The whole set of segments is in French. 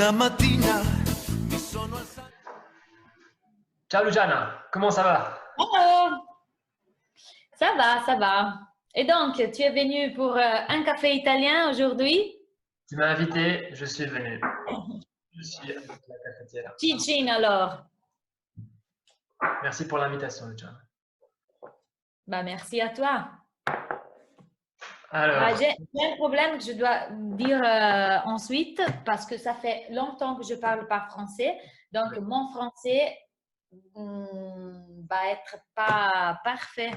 Una mattina mi sono alzato. Ciao Luciana, comment ça va? Hello, ça va, ça va. Et donc, tu es venu pour un café italien aujourd'hui? Tu m'as invité, je suis venu. Je suis avec la cafetière. Cicin alors. Merci pour l'invitation, Luciana. Bah, merci à toi. Alors, Bah, j'ai un problème que je dois dire ensuite parce que ça fait longtemps que je parle pas français. Donc, mon français va être pas parfait.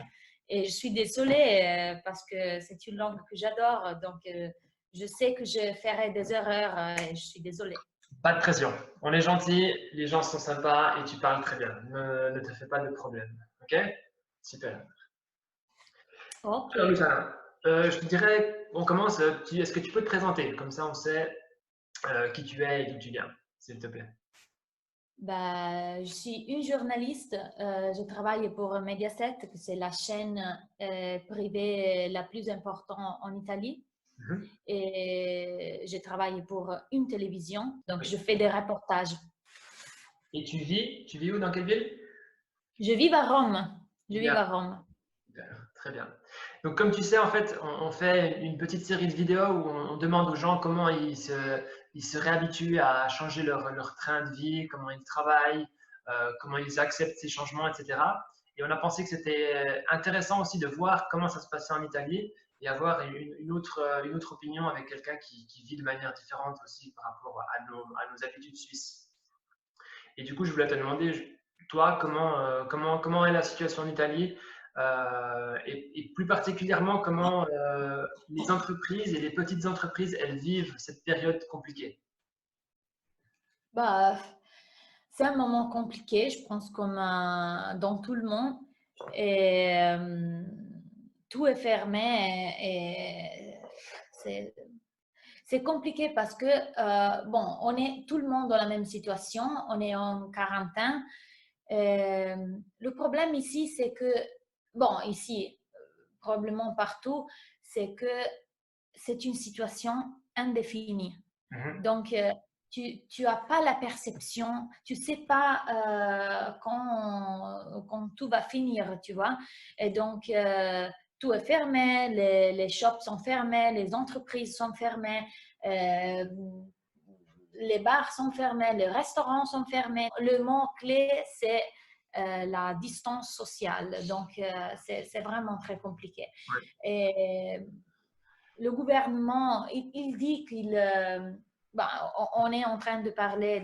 Et je suis désolée parce que c'est une langue que j'adore. Donc, je sais que je ferai des erreurs et je suis désolée. pas de pression. On est gentil, les gens sont sympas et tu parles très bien. Ne te fais pas de problème. Ok? Super. Ok. Alors Luciana, je te dirais, on commence. Est-ce que tu peux te présenter? Comme ça, on sait qui tu es et d'où tu viens, s'il te plaît. Bah, je suis une journaliste. Je travaille pour Mediaset, que c'est la chaîne privée la plus importante en Italie. Mhm. Et je travaille pour une télévision, donc je fais des reportages. Et tu vis où, dans quelle ville? Je vis à Rome. Je vis Bien. à Rome. Super, très bien. Donc, comme tu sais, en fait, on fait une petite série de vidéos où on demande aux gens comment ils se réhabituent à changer leur train de vie, comment ils travaillent, comment ils acceptent ces changements, etc. Et on a pensé que c'était intéressant aussi de voir comment ça se passait en Italie et avoir une autre opinion avec quelqu'un qui vit de manière différente aussi par rapport à nos habitudes suisses. Et du coup, je voulais te demander, toi, comment est la situation en Italie et plus particulièrement, comment les entreprises et les petites entreprises, elles vivent cette période compliquée. Bah, c'est un moment compliqué, je pense, comme dans tout le monde. Et tout est fermé et c'est compliqué parce que, bon, on est tout le monde dans la même situation, on est en quarantaine. Le problème ici, c'est que, bon, ici, probablement partout, c'est que c'est une situation indéfinie. Mhm. Donc, tu as pas la perception, tu sais pas quand tout va finir, tu vois. Et donc, tout est fermé, les shops sont fermés, les entreprises sont fermées, euh, les bars sont fermés, les restaurants sont fermés. Le mot clé, c'est la distance sociale. Donc, c'est vraiment très compliqué. Ouais. Et le gouvernement, il dit qu'il... on est en train de parler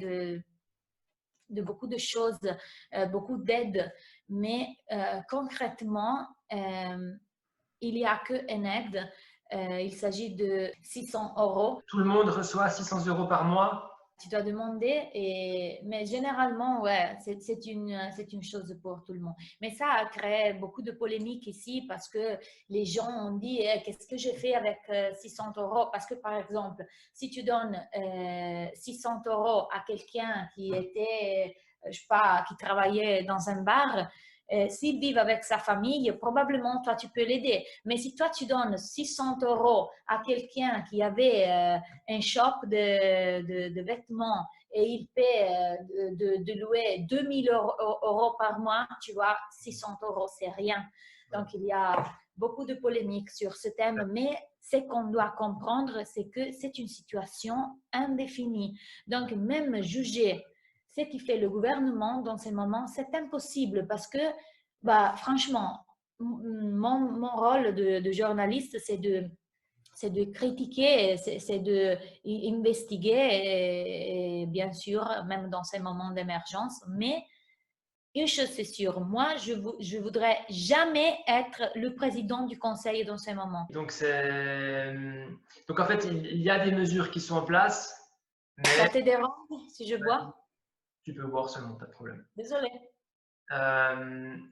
de beaucoup de choses, beaucoup d'aides, mais concrètement, il n'y a qu'une aide. Il s'agit de 600 euros. Tout le monde reçoit 600 € par mois. Tu dois demander, mais généralement, ouais, c'est une chose pour tout le monde. Mais ça a créé beaucoup de polémiques ici parce que les gens ont dit qu'est-ce que je fais avec 600 euros? Parce que par exemple, si tu donnes 600 euros à quelqu'un qui était, je sais pas, qui travaillait dans un bar, s'il vit avec sa famille, probablement toi tu peux l'aider. Mais si toi tu donnes 600 euros à quelqu'un qui avait un shop de vêtements et il paie de louer 2000 euros par mois, tu vois, 600 euros, c'est rien. Donc, il y a beaucoup de polémiques sur ce thème, mais ce qu'on doit comprendre, c'est que c'est une situation indéfinie. Donc, même juger ce qui fait le gouvernement dans ces moments, c'est impossible parce que, bah, franchement, mon rôle de journaliste, c'est de critiquer, c'est d'investiguer, et bien sûr, même dans ces moments d'émergence. Mais une chose c'est sûre, moi, je voudrais jamais être le président du conseil dans ces moments. Donc, donc en fait, il y a des mesures qui sont en place, Ça mais te dérange si je bois? tu peux boire seulement, pas de problème. Désolée.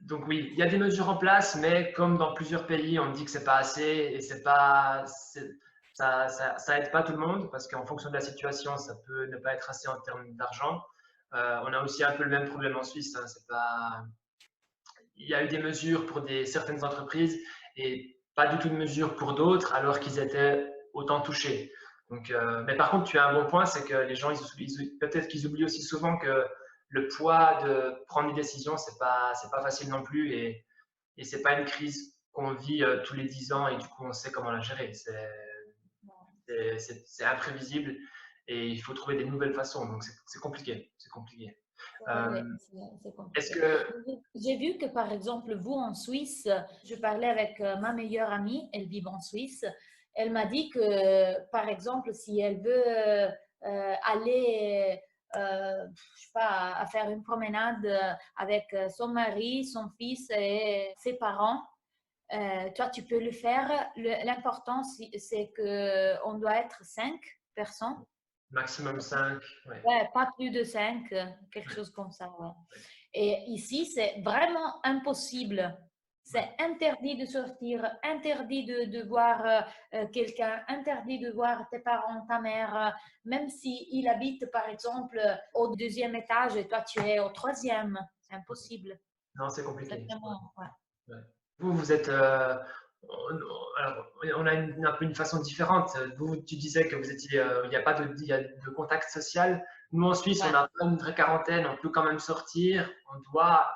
Donc oui, il y a des mesures en place, mais comme dans plusieurs pays, on dit que c'est pas assez et ça aide pas tout le monde parce qu'en fonction de la situation, ça peut ne pas être assez en termes d'argent. On a aussi un peu le même problème en Suisse. Hein, c'est pas... Il y a eu des mesures pour certaines entreprises et pas du tout de mesures pour d'autres, alors qu'ils étaient autant touchés. Donc, mais par contre, tu as un bon point, c'est que les gens, peut-être qu'ils oublient aussi souvent que le poids de prendre des décisions, c'est pas facile non plus et c'est pas une crise qu'on vit tous les 10 ans et du coup, on sait comment la gérer. C'est imprévisible et il faut trouver des nouvelles façons. Donc, c'est compliqué. C'est compliqué. Oui, Euh, c'est Est-ce compliqué. que, J'ai vu que, par exemple, vous en Suisse, je parlais avec ma meilleure amie, elle vit en Suisse. Elle m'a dit que, par exemple, si elle veut aller, je sais pas, à faire une promenade avec son mari, son fils et ses parents, toi, tu peux le faire. L'important, c'est qu'on doit être 5 personnes. maximum 5, ouais. Ouais, pas plus de 5, quelque chose comme ça. Ouais. Et ici, c'est vraiment impossible. C'est interdit de sortir, interdit de voir quelqu'un, interdit de voir tes parents, ta mère, même s'il habite, par exemple, au deuxième étage et toi, tu es au troisième. C'est impossible. Non, c'est C'est compliqué. vraiment, ouais. Ouais. Vous êtes. Alors, on a un peu une façon différente. Vous, tu disais que vous étiez, il n'y a pas il y a de contact social. Nous, en Suisse, on Ouais. n'a pas une vraie quarantaine. On peut quand même sortir. On doit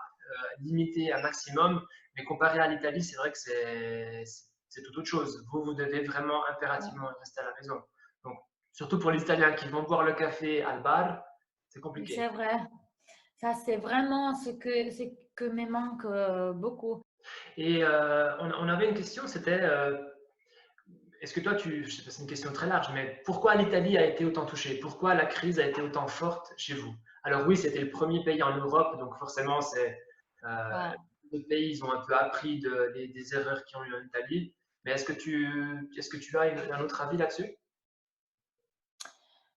limiter un maximum. Mais comparé à l'Italie, c'est vrai que c'est tout autre chose. Vous devez vraiment impérativement rester à la maison. Donc, surtout pour les Italiens qui vont boire le café à le bar, c'est C'est compliqué. vrai. Ça, c'est vraiment ce que me manque beaucoup. Et on avait une question, c'était est-ce que toi, je sais pas, c'est une question très large, mais pourquoi l'Italie a été autant touchée? Pourquoi la crise a été autant forte chez vous? Alors oui, c'était le premier pays en Europe, donc forcément, Ouais. les pays, ils ont un peu appris des erreurs qu'ils ont eues en Italie. Mais est-ce que tu as un autre avis là-dessus?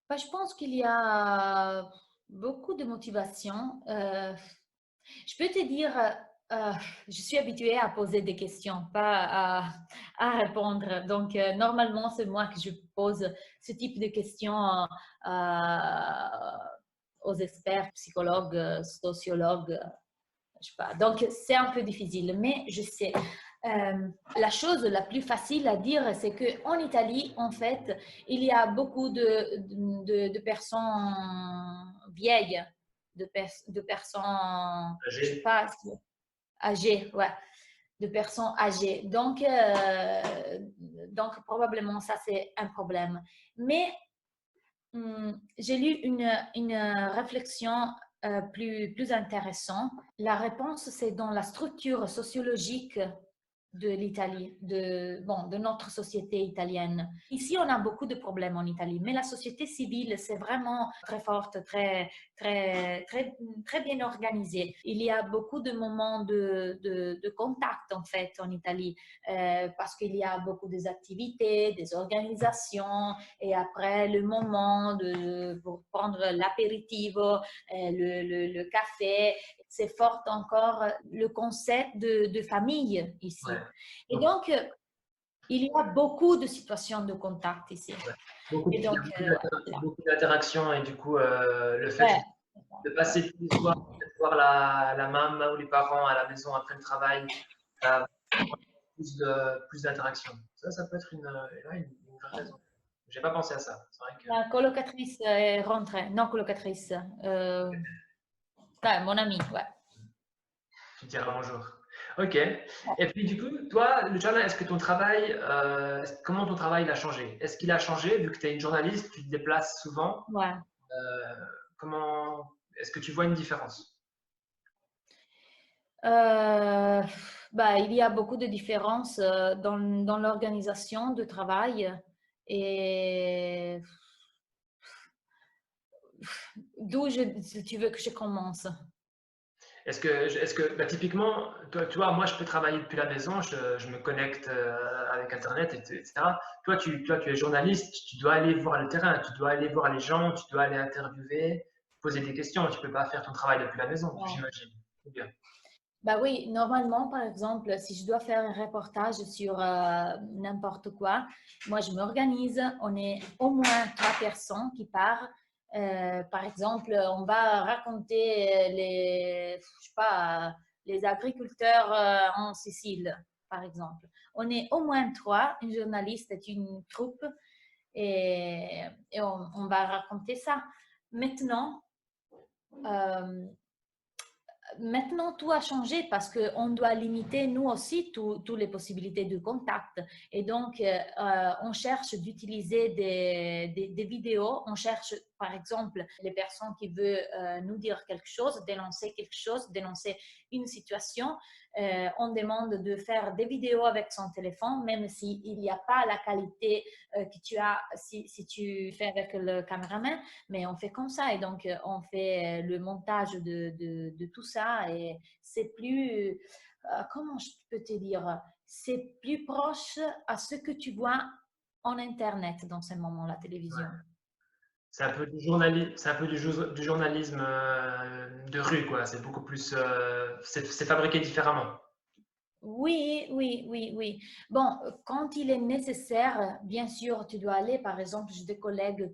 Bah, je pense qu'il y a beaucoup de motivation. Je peux te dire, je suis habituée à poser des questions, pas à répondre. Donc, normalement, c'est moi que je pose ce type de questions aux experts, psychologues, sociologues. Je sais pas. Donc, c'est un peu difficile, mais je sais. La chose la plus facile à dire, c'est qu'en Italie, en fait, il y a beaucoup de personnes vieilles, de personnes, je sais Âgé? pas, âgées, ouais, de personnes âgées. Donc probablement, ça, c'est un problème. Mais j'ai lu une réflexion plus intéressante. La réponse, c'est dans la structure sociologique de l'Italie, de notre société italienne. Ici, on a beaucoup de problèmes en Italie, mais la société civile, c'est vraiment très forte, très bien organisée. Il y a beaucoup de moments de contact, en fait, en Italie, parce qu'il y a beaucoup des activités, des organisations, et après, le moment pour prendre l'apéritivo, le café, c'est fort encore le concept de famille Ouais. ici. Et Donc, donc, il y a beaucoup de situations de contact ici. ouais. Et Il y a donc, voilà. beaucoup d'interactions et du coup, le fait Ouais, de passer tous les soirs, peut-être voir la maman ou les parents à la maison après le travail, ça plus d'interaction. Ça peut être une vraie raison. J'ai pas pensé à ça. C'est vrai que la colocatrice est rentrée. Non, colocatrice. Ouais, mon amie, ouais. tu diras bonjour. Ok. Et puis du coup, toi, Luciana, est-ce que ton travail, comment ton travail a changé? Est-ce qu'il a changé vu que tu es une journaliste, tu te déplaces souvent? Ouais. euh, comment est-ce que tu vois une différence? Euh, Bah, il y a beaucoup de différences dans l'organisation de travail et tu veux que je commence? Bah, typiquement, toi, tu vois, moi, je peux travailler depuis la maison, je me connecte avec Internet, etc. Toi, tu es journaliste, tu dois aller voir le terrain, tu dois aller voir les gens, tu dois aller interviewer, poser des questions. Tu peux pas faire ton travail depuis la maison, Ouais. j'imagine. Ou bien. Bah oui, normalement, par exemple, si je dois faire un reportage sur n'importe quoi, moi, je m'organise. On est au moins 3 personnes qui partent. Par exemple, on va raconter je sais pas, les agriculteurs en Sicile, par exemple. On est au moins 3. Une journaliste est une troupe. et on va raconter ça. Maintenant, euh, Maintenant, tout a changé parce qu'on doit limiter, nous aussi, toutes les possibilités de contact. Et donc, on cherche d'utiliser des vidéos. On cherche, par exemple, les personnes qui veulent nous dire quelque chose, dénoncer une situation. On demande de faire des vidéos avec son téléphone, même s'il n'y a pas la qualité que tu as si tu fais avec le caméraman. Mais on fait comme ça et donc on fait le montage de tout ça et c'est plus, comment je peux te dire, c'est plus proche à ce que tu vois en Internet dans ce moment, la télévision. Ouais. C'est un peu du journalisme de rue, quoi. C'est beaucoup plus, c'est fabriqué différemment. Oui, oui, oui, oui. Bon, quand il est nécessaire, bien sûr, tu dois aller. Par exemple, j'ai des collègues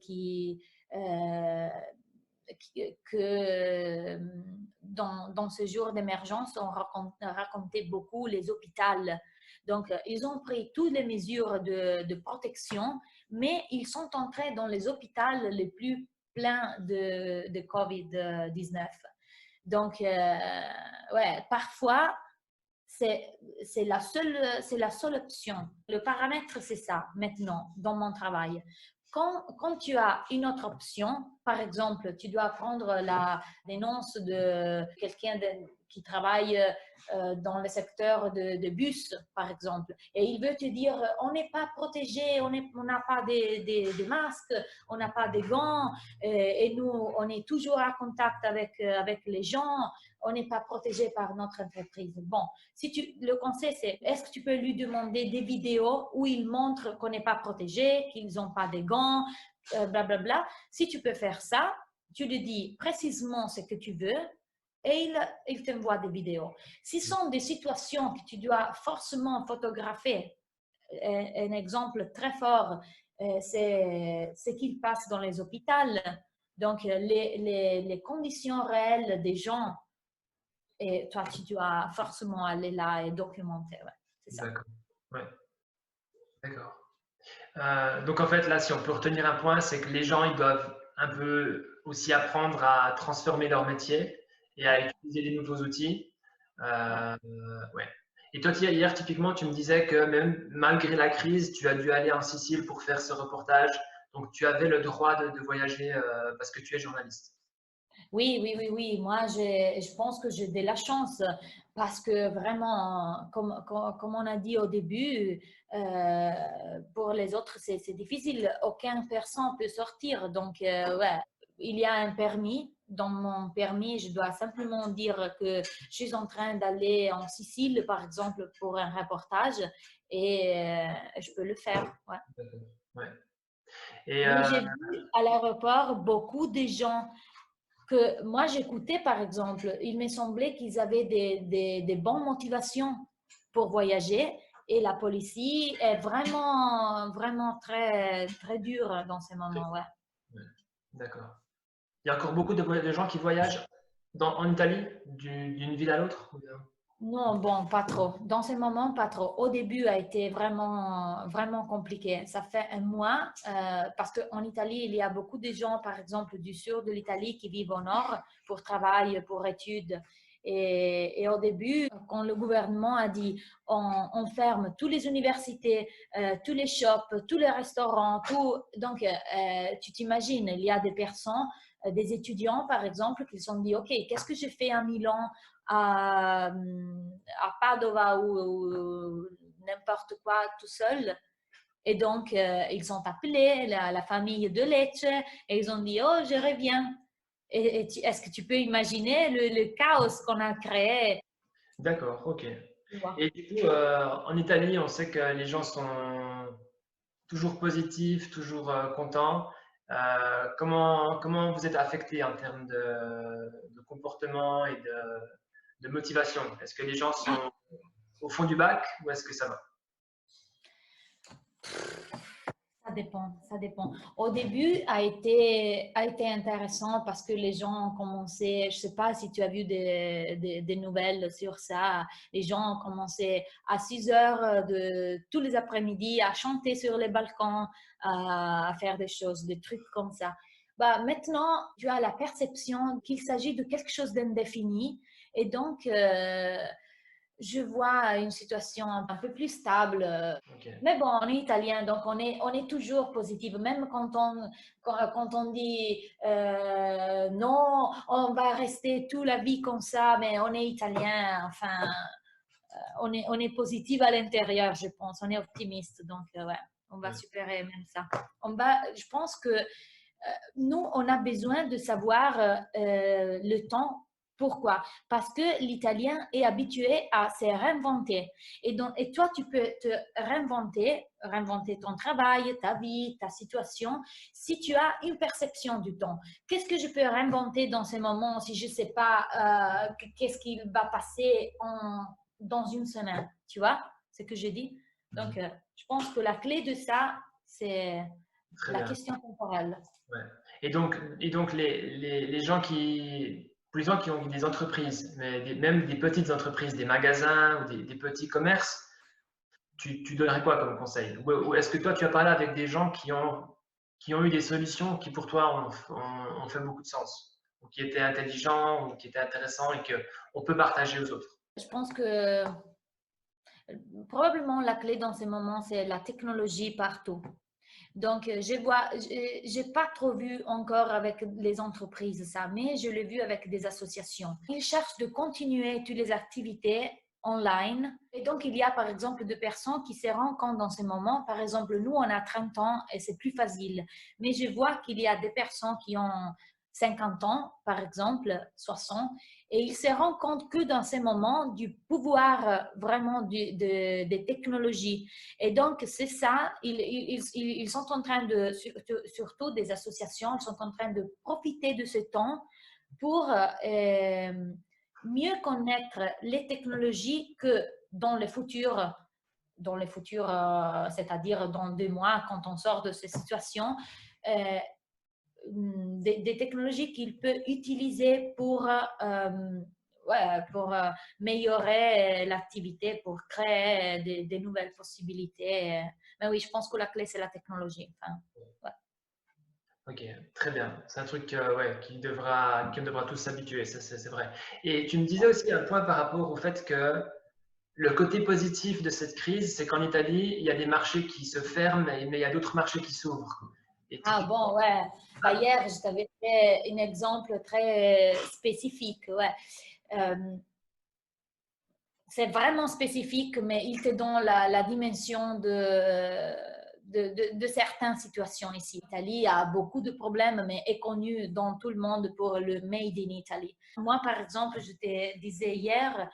euh, que dans ce jour d'émergence, on racontait beaucoup les hôpitaux. Donc, ils ont pris toutes les mesures de protection, mais ils sont entrés dans les hôpitaux les plus pleins de COVID-19. Donc, ouais, parfois, c'est la seule option. Le paramètre, c'est ça maintenant dans mon travail. Quand tu as une autre option, par exemple, tu dois prendre la dénonce de quelqu'un qui travaille dans le secteur de bus, par exemple, et il veut te dire, on n'est pas protégé, on n'a pas des masques, on n'a pas des gants, et nous, on est toujours en contact avec les gens, on n'est pas protégé par notre entreprise. Bon, le conseil, c'est est-ce que tu peux lui demander des vidéos où il montre qu'on n'est pas protégé, qu'ils n'ont pas de gants, blablabla. Si tu peux faire ça, tu lui dis précisément ce que tu veux et il t'envoie des vidéos. Si ce sont des situations que tu dois forcément photographier, un exemple très fort, c'est ce qu'il passe dans les hôpitaux. Donc, les conditions réelles des gens et toi, tu dois forcément aller là et documenter. Ouais, c'est ça. D'accord. Ouais, d'accord. Donc en fait, là, si on peut retenir un point, c'est que les gens, ils doivent un peu aussi apprendre à transformer leur métier et à Ouais, utiliser les nouveaux outils. ouais. Euh, ouais. Et toi, hier, typiquement, tu me disais que même malgré la crise, tu as dû aller en Sicile pour faire ce reportage. Donc, tu avais le droit de voyager parce que tu es journaliste. Oui, oui, oui, oui. Moi, je pense que j'ai de la chance parce que vraiment, comme on a dit au début, pour les autres, c'est difficile. Aucune personne peut sortir. Donc, ouais, il y a un permis. Dans mon permis, je dois simplement dire que je suis en train d'aller en Sicile, par exemple, pour un reportage et je peux le faire. Ouais. D'accord. Ouais. Et Mais j'ai vu à l'aéroport beaucoup de gens que moi j'écoutais, par exemple, il me semblait qu'ils avaient des bonnes motivations pour voyager et la police est vraiment, vraiment très, très dure dans ces moments. Ouais. ouais, d'accord. Il y a encore beaucoup de gens qui voyagent en Italie, d'une ville à l'autre? Non, bon, pas trop. Dans ces moments, pas trop. Au début, a été vraiment, vraiment compliqué. Ça fait un mois, parce qu'en Italie, il y a beaucoup de gens, par exemple, du sud de l'Italie qui vivent au nord pour travail, pour études. Et au début, quand le gouvernement a dit on ferme toutes les universités, tous les shops, tous les restaurants, tout. Donc, tu t'imagines, il y a des personnes, des étudiants, par exemple, qui se sont dit, OK, qu'est-ce que je fais à Milan? À, à Padova ou n'importe quoi tout seul. Et donc, ils ont appelé la famille de Lecce et ils ont dit, oh, je reviens. Est-ce que tu peux imaginer le chaos qu'on a créé? D'accord, ok. Tu vois? Et du coup, en Italie, on sait que les gens sont toujours positifs, toujours contents. Comment vous êtes affecté en termes de comportement et de motivation? Est-ce que les gens sont au fond du bac ou est-ce que ça va? Ça dépend, ça dépend. Au début, a été intéressant parce que les gens ont commencé, je ne sais pas si tu as vu des nouvelles sur ça, les gens ont commencé à 6 heures de tous les après-midi à chanter sur les balcons, à faire des choses, des trucs comme ça. Bah, maintenant, tu as la perception qu'il s'agit de quelque chose d'indéfini et donc je vois une situation un peu plus stable. Ok. Mais bon, on est italien, donc on est toujours positif. Même quand on dit non, on va rester toute la vie comme ça, mais on est italien, enfin, on est positif à l'intérieur, je pense. On est optimiste, donc ouais, on va Ouais. supérer même ça. Je pense que nous, on a besoin de savoir le temps. Pourquoi? Parce que l'italien est habitué à se réinventer. Et toi, tu peux te réinventer ton travail, ta vie, ta situation, si tu as une perception du temps. Qu'est-ce que je peux réinventer dans ces moments si je ne sais pas qu'est-ce qui va passer dans une semaine? Tu vois ce que je dis? Donc, je pense que la clé de ça, c'est Très la bien. question temporelle. Ouais. Et donc les gens pour les gens qui ont des entreprises, mais même des petites entreprises, des magasins ou des petits commerces, tu donnerais quoi comme conseil? Ou est-ce que toi, tu as parlé avec des gens qui ont eu des solutions qui pour toi ont fait beaucoup de sens, ou qui étaient intelligents, ou qui étaient intéressants et qu'on peut partager aux autres? Je pense que probablement la clé dans ces moments, c'est la technologie partout. Donc, j'ai pas trop vu encore avec les entreprises ça, mais je l'ai vu avec des associations. Ils cherchent de continuer toutes les activités online. Et donc, il y a par exemple des personnes qui se rendent compte dans ces moments. Par exemple, nous, on a 30 ans et c'est plus facile. Mais je vois qu'il y a des personnes qui ont 50 ans, par exemple, 60, et ils se rendent compte que dans ces moments, du pouvoir vraiment des technologies. Et donc, c'est ça, ils sont en train de, surtout des associations, ils sont en train de profiter de ce temps pour mieux connaître les technologies que c'est-à-dire dans 2 mois, quand on sort de ces situations, euh, des technologies qu'il peut utiliser pour améliorer l'activité, pour créer des nouvelles possibilités. Mais oui, je pense que la clé, c'est la technologie. Enfin, ouais. Ok, très bien. C'est un truc ouais, qu'on devra tous s'habituer, ça c'est vrai. Et tu me disais aussi un point par rapport au fait que le côté positif de cette crise, c'est qu'en Italie, il y a des marchés qui se ferment, mais il y a d'autres marchés qui s'ouvrent. Et Ah typiquement, bon, ouais. Bah, hier, je t'avais fait un exemple très spécifique. Ouais. Euh, c'est vraiment spécifique, mais il te donne la dimension de certaines situations ici. L'Italie a beaucoup de problèmes, mais est connue dans tout le monde pour le Made in Italy. Moi, par exemple, je te disais hier,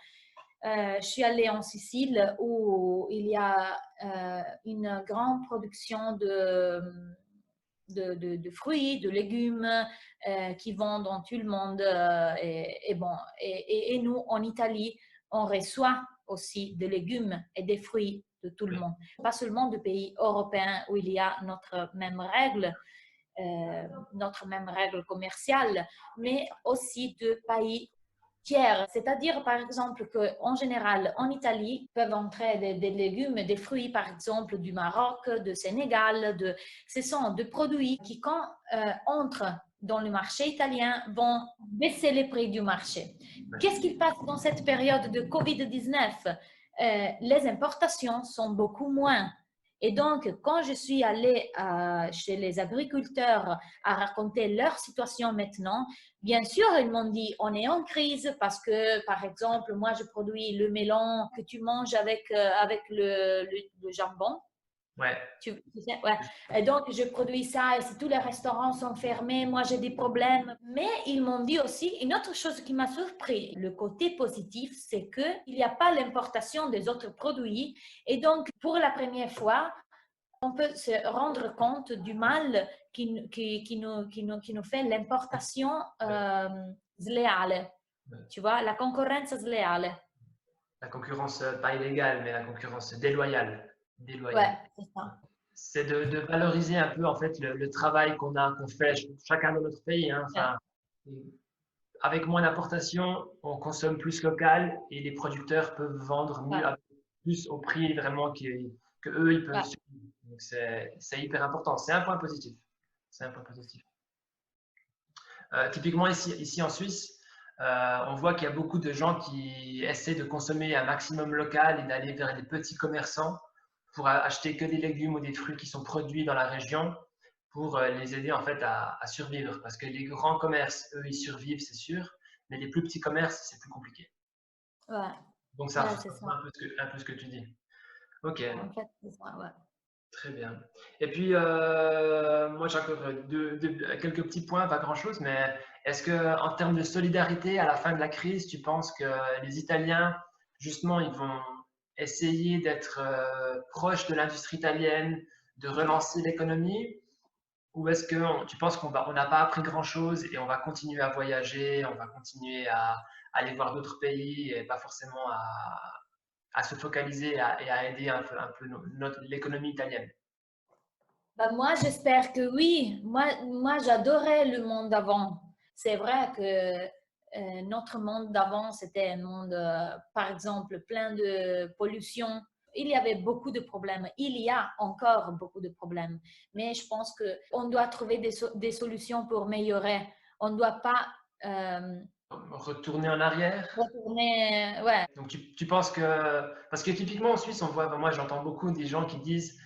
je suis allée en Sicile où il y a une grande production de fruits, de légumes qui vont dans tout le monde. Et nous, en Italie, on reçoit aussi des légumes et des fruits de tout le monde. Pas seulement de pays européens où il y a notre même règle commerciale, mais aussi de pays tiers. C'est-à-dire, par exemple, qu'en général, en Italie, peuvent entrer des légumes, des fruits, par exemple, du Maroc, du Sénégal. Ce sont des produits qui, quand entrent dans le marché italien, vont baisser les prix du marché. Qu'est-ce qui passe dans cette période de Covid-19? Les importations sont beaucoup moins. Et donc, quand je suis allée chez les agriculteurs à raconter leur situation maintenant, bien sûr, ils m'ont dit, on est en crise parce que, par exemple, moi, je produis le melon que tu manges avec le jambon. ouais, Tu sais, ouais. Et donc, je produis ça et si tous les restaurants sont fermés, moi, j'ai des problèmes. Mais ils m'ont dit aussi une autre chose qui m'a surpris. Le côté positif, c'est qu'il n'y a pas l'importation des autres produits. Et donc, pour la première fois, on peut se rendre compte du mal qui nous fait l'importation sleale. ouais. Tu vois, la concurrence sleale. La concurrence pas illégale, mais la concurrence déloyale. Ouais, Déloyale. c'est ça. c'est de valoriser un peu en fait le travail qu'on fait chacun dans notre pays, hein. Ouais, Enfin, avec moins d'importations, on consomme plus local et les producteurs peuvent vendre ouais, mieux, plus au prix vraiment que eux ils peuvent ouais. suivre. Donc c'est hyper important. C'est un point positif. C'est un point positif. Typiquement ici en Suisse, on voit qu'il y a beaucoup de gens qui essaient de consommer un maximum local et d'aller vers les petits commerçants pour acheter que des légumes ou des fruits qui sont produits dans la région pour les aider en fait à survivre. Parce que les grands commerces, eux, ils survivent, c'est sûr, mais les plus petits commerces, c'est plus compliqué. Ouais, Donc ça ouais, c'est ça. rejoint un peu ce que tu dis. Ok, En fait, c'est ça, ouais. très bien. Et puis, moi, j'ai encore quelques petits points, pas grand-chose, mais est-ce que, en termes de solidarité, à la fin de la crise, tu penses que les Italiens, justement, ils vont essayer d'être proches de l'industrie italienne, de relancer l'économie, ou est-ce que tu penses on n'a pas appris grand-chose et on va continuer à voyager, on va continuer à aller voir d'autres pays et pas forcément à se focaliser et à aider un peu l'économie italienne? Bah, moi, j'espère que oui. Moi j'adorais le monde d'avant. C'est vrai que notre monde d'avant, c'était un monde, par exemple, plein de pollution. Il y avait beaucoup de problèmes. Il y a encore beaucoup de problèmes. Mais je pense qu'on doit trouver des solutions pour améliorer. On ne doit pas Retourner en arrière? retourner. Ouais, Donc tu penses que... Parce que typiquement en Suisse, on voit, moi j'entends beaucoup des gens qui disent,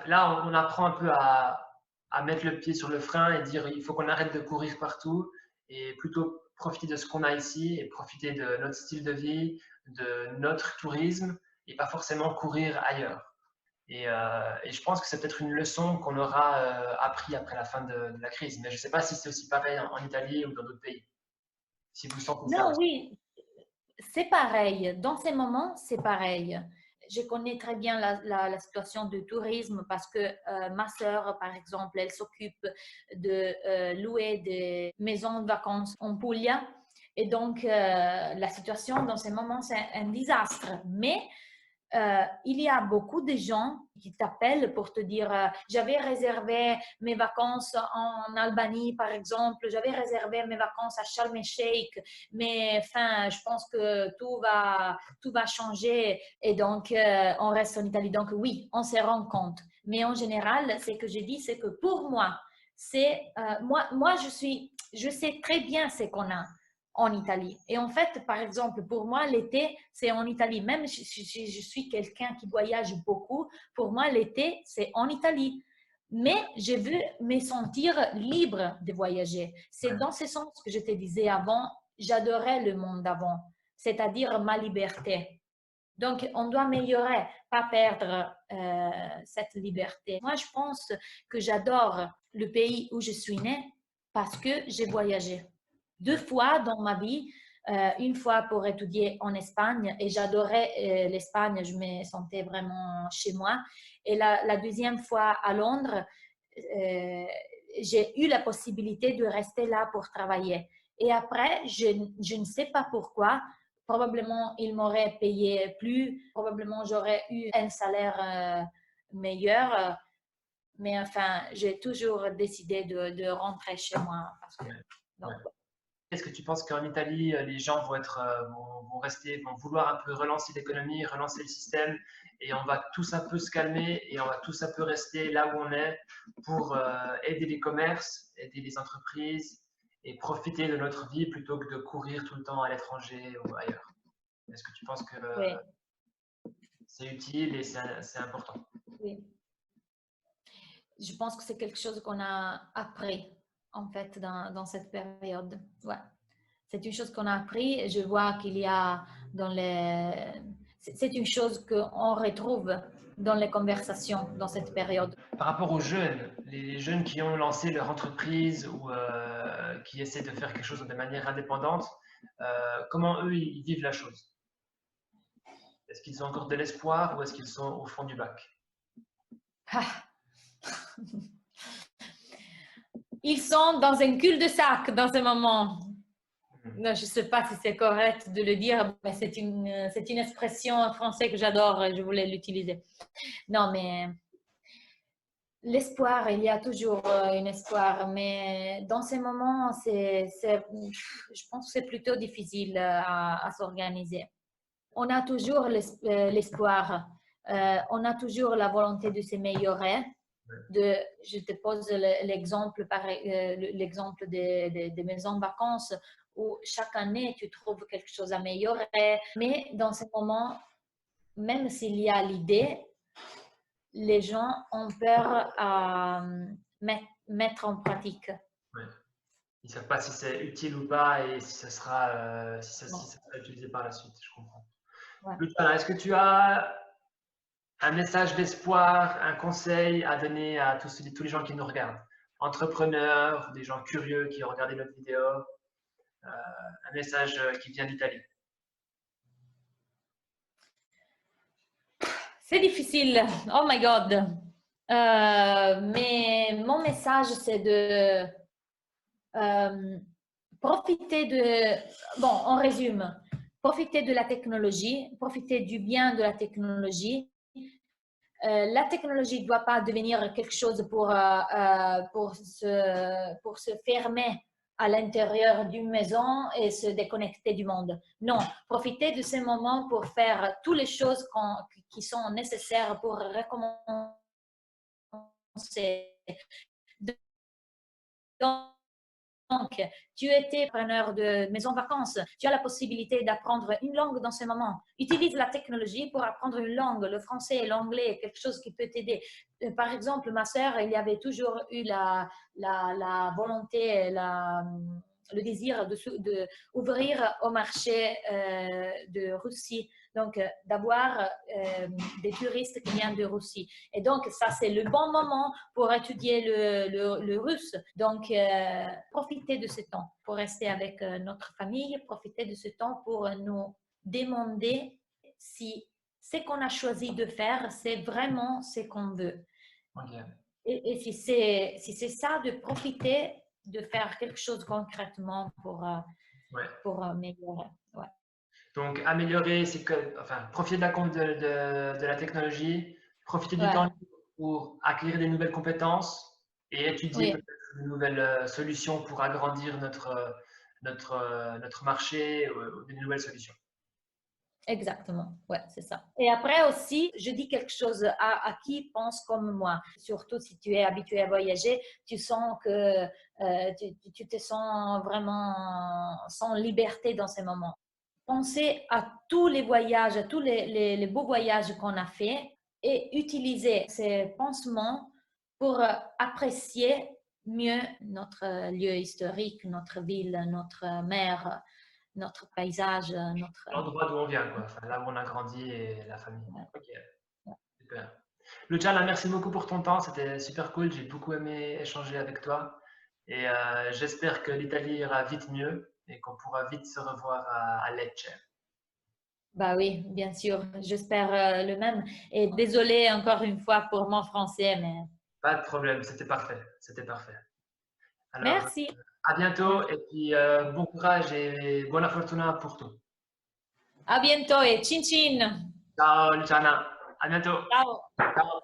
là on apprend un peu à mettre le pied sur le frein et dire il faut qu'on arrête de courir partout et plutôt profiter de ce qu'on a ici et profiter de notre style de vie, de notre tourisme et pas forcément courir ailleurs. Et je pense que c'est peut-être une leçon qu'on aura appris après la fin de la crise. Mais je ne sais pas si c'est aussi pareil en Italie ou dans d'autres pays. Si vous sentez ça non, aussi. oui, c'est pareil. Dans ces moments, c'est pareil. Je connais très bien la situation du tourisme parce que ma sœur, par exemple, elle s'occupe de louer des maisons de vacances en Puglia. Et donc, la situation dans ces moments, c'est un désastre. Mais il y a beaucoup de gens qui t'appellent pour te dire j'avais réservé mes vacances en Albanie par exemple, j'avais réservé mes vacances à Sharm el-Sheikh, mais enfin je pense que tout va changer et donc on reste en Italie. Donc oui, on se rend compte. Mais en général, ce que je dis, c'est que pour moi, moi je sais très bien ce qu'on a en Italie. Et en fait, par exemple, pour moi, l'été, c'est en Italie. Même si je suis quelqu'un qui voyage beaucoup, pour moi, l'été, c'est en Italie. Mais je veux me sentir libre de voyager. C'est dans ce sens que je te disais avant, j'adorais le monde d'avant, c'est-à-dire ma liberté. Donc, on doit améliorer, pas perdre cette liberté. Moi, je pense que j'adore le pays où je suis née parce que j'ai voyagé. Deux fois dans ma vie, une fois pour étudier en Espagne et j'adorais l'Espagne, je me sentais vraiment chez moi. Et la deuxième fois à Londres, j'ai eu la possibilité de rester là pour travailler. Et après, je ne sais pas pourquoi, probablement ils m'auraient payé plus, probablement j'aurais eu un salaire meilleur, mais enfin, j'ai toujours décidé de rentrer chez moi parce que, donc, Est-ce que tu penses qu'en Italie, les gens vont rester, vont vouloir un peu relancer l'économie, relancer le système, et on va tous un peu se calmer et on va tous un peu rester là où on est pour aider les commerces, aider les entreprises et profiter de notre vie plutôt que de courir tout le temps à l'étranger ou ailleurs? Est-ce que tu penses que oui, c'est utile et c'est important? oui. Je pense que c'est quelque chose qu'on a appris en fait dans cette période. Ouais. C'est une chose qu'on a appris et je vois qu'il y a dans les... C'est une chose qu'on retrouve dans les conversations dans cette période. Par rapport aux jeunes, les jeunes qui ont lancé leur entreprise ou qui essaient de faire quelque chose de manière indépendante, comment eux ils vivent la chose? Est-ce qu'ils ont encore de l'espoir ou est-ce qu'ils sont au fond du bac? Ah. Ils sont dans un cul-de-sac dans ce moment. Non, je ne sais pas si c'est correct de le dire, mais c'est une expression en français que j'adore et je voulais l'utiliser. Non, mais l'espoir, il y a toujours un espoir, mais dans ces moments, je pense que c'est plutôt difficile à s'organiser. On a toujours l'espoir, on a toujours la volonté de s'améliorer. Je te pose l'exemple l'exemple des maisons de vacances où chaque année tu trouves quelque chose à améliorer. Mais dans ces moments, même s'il y a l'idée, les gens ont peur à mettre en pratique. Ouais. Ils ne savent pas si c'est utile ou pas et si ça sera, si ça sera utilisé par la suite, je comprends. Ouais. Luciana, est-ce que tu as un message d'espoir, un conseil à donner à tous les gens qui nous regardent? Entrepreneurs, des gens curieux qui ont regardé notre vidéo, un message qui vient d'Italie. C'est difficile, oh my God. Mais mon message, c'est de profiter de... Bon, on résume. Profiter de la technologie, profiter du bien de la technologie. La technologie ne doit pas devenir quelque chose pour se fermer à l'intérieur d'une maison et se déconnecter du monde. Non, profitez de ces moments pour faire toutes les choses qui sont nécessaires pour recommencer. Donc, tu étais preneur de maison vacances, tu as la possibilité d'apprendre une langue dans ce moment. Utilise la technologie pour apprendre une langue, le français, l'anglais, quelque chose qui peut t'aider. Par exemple, ma sœur, il y avait toujours eu la volonté, le désir d'ouvrir au marché de Russie. Donc, d'avoir des touristes qui viennent de Russie. Et donc, ça, c'est le bon moment pour étudier le russe. Donc, profitez de ce temps pour rester avec notre famille, profitez de ce temps pour nous demander si ce qu'on a choisi de faire, c'est vraiment ce qu'on veut. Okay. Et si c'est ça, de profiter de faire quelque chose concrètement pour améliorer. Ouais. Donc, améliorer, c'est profiter de la technologie, profiter du temps pour acquérir des nouvelles compétences et étudier peut-être de nouvelles solutions pour agrandir notre marché ou des nouvelles solutions. Exactement, ouais, c'est ça. Et après aussi, je dis quelque chose à qui pense comme moi. Surtout si tu es habitué à voyager, tu sens que tu te sens vraiment sans liberté dans ces moments. Pensez à tous les voyages, à tous les beaux voyages qu'on a fait et utiliser ces pensements pour apprécier mieux notre lieu historique, notre ville, notre mer, notre paysage, l'endroit d'où on vient, quoi. Enfin, là où on a grandi et la famille. Ouais. Ok, super. Luciana, merci beaucoup pour ton temps, c'était super cool, j'ai beaucoup aimé échanger avec toi et j'espère que l'Italie ira vite mieux et qu'on pourra vite se revoir à Lecce. Bah oui, bien sûr, j'espère le même. Et désolée encore une fois pour mon français, mais... Pas de problème, c'était parfait, c'était parfait. Alors, Merci. à bientôt et puis bon courage et buona fortuna pour tout. À bientôt et chin chin. Ciao Luciana, à bientôt. Ciao. Ciao.